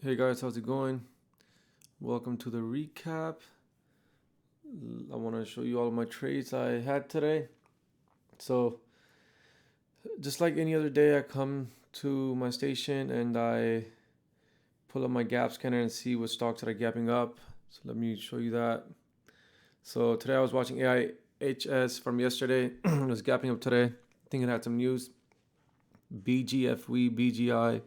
Hey guys, how's it going? Welcome to the recap. I want to show you all my trades I had today. So, just like any other day, I come to my station and I pull up my gap scanner and see what stocks that are gapping up. So, let me show you that. So, today I was watching AIHS from yesterday. It was gapping up today. I think it had some news. BGFV, BGI.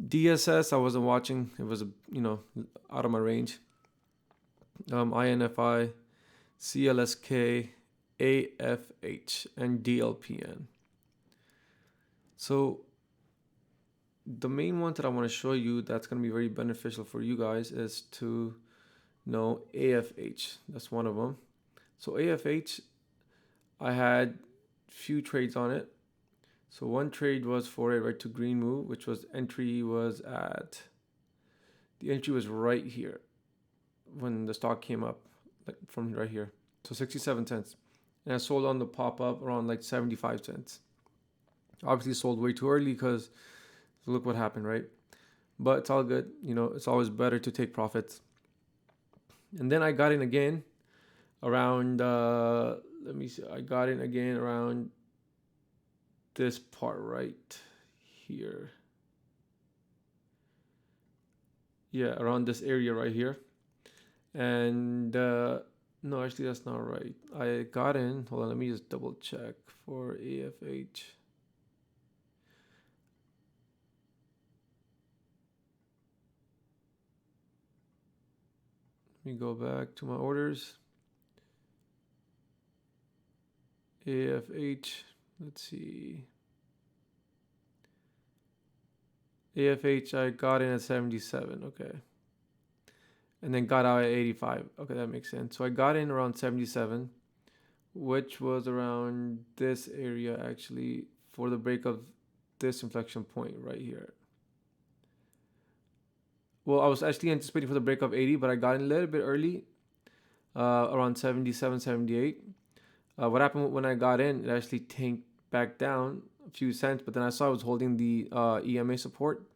DSS, I wasn't watching. It was, out of my range. INFI, CLSK, AFH, and DLPN. So the main one that I want to show you that's going to be very beneficial for you guys is to know AFH. That's one of them. So AFH, I had few trades on it. So one trade was for a red to green move, which was the entry was right here when the stock came up, like from right here. So 67 cents. And I sold on the pop up around like 75 cents. Obviously sold way too early because look what happened, right? But it's all good. It's always better to take profits. And then I got in again around, let me see, I got in again around this part right here. Yeah, around this area right here. And no, actually that's not right. I got in, hold on, let me just double check for AFH. Let me go back to my orders. AFH, let's see. AFH, I got in at 77, okay. And then got out at 85. Okay, that makes sense. So I got in around 77, which was around this area actually for the break of this inflection point right here. Well, I was actually anticipating for the break of 80, but I got in a little bit early, around 77, 78. What happened when I got in, it actually tanked back down a few cents, but then I saw I was holding the EMA support.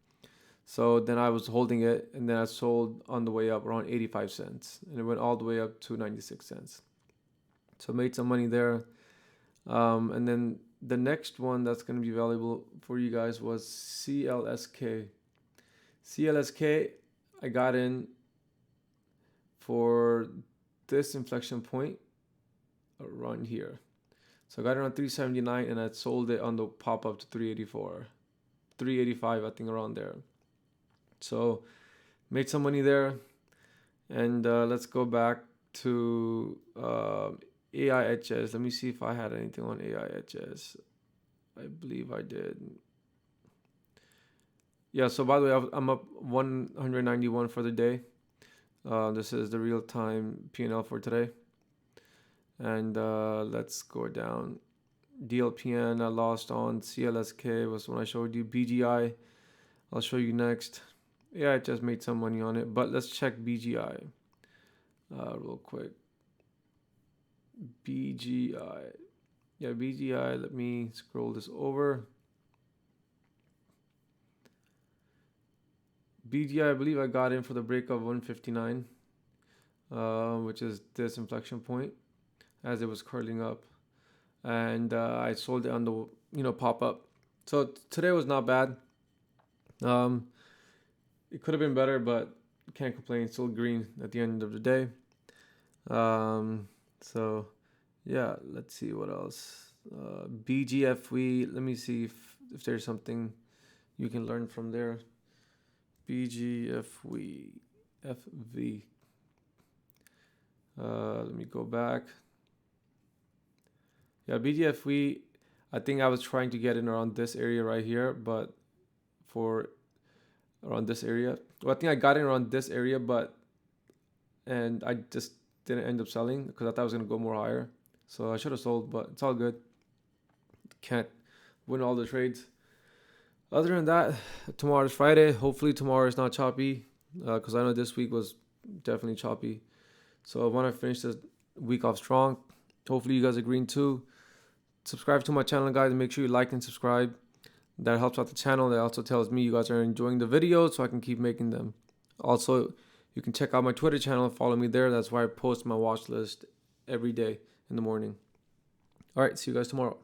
So then I was holding it, and then I sold on the way up around 85 cents, and it went all the way up to 96 cents. So made some money there. And then the next one that's going to be valuable for you guys was CLSK. CLSK, I got in for this inflection point around here. So I got it on 379 and I sold it on the pop up to 384, 385, I think around there. So made some money there. And let's go back to AIHS. Let me see if I had anything on AIHS. I believe I did. Yeah, so by the way, I'm up 191 for the day. This is the real-time P&L for today. And let's go down. DLPN I lost on. CLSK was when I showed you. BGI I'll show you next. Yeah, I just made some money on it. But let's check BGI real quick. BGI. Yeah, BGI. Let me scroll this over. BGI, I believe I got in for the break of 159, which is this inflection point as it was curling up. And I sold it on the pop up. So today was not bad. It could have been better, but can't complain. Still green at the end of the day. So yeah, let's see what else. BGFV. Let me see if there's something you can learn from there. BGFV. FV. Let me go back. Yeah, BGFV. I think I was trying to get in around this area right here, but for around this area. Well, I think I got in around this area, and I just didn't end up selling because I thought I was gonna go more higher. So I should have sold, but it's all good. Can't win all the trades. Other than that, tomorrow's Friday. Hopefully tomorrow is not choppy, because I know this week was definitely choppy. So I want to finish this week off strong. Hopefully you guys are green too. Subscribe to my channel, guys, and make sure you like and subscribe. That helps out the channel. That also tells me you guys are enjoying the videos, so I can keep making them. Also, you can check out my Twitter channel and follow me there. That's where I post my watch list every day in the morning. All right, see you guys tomorrow.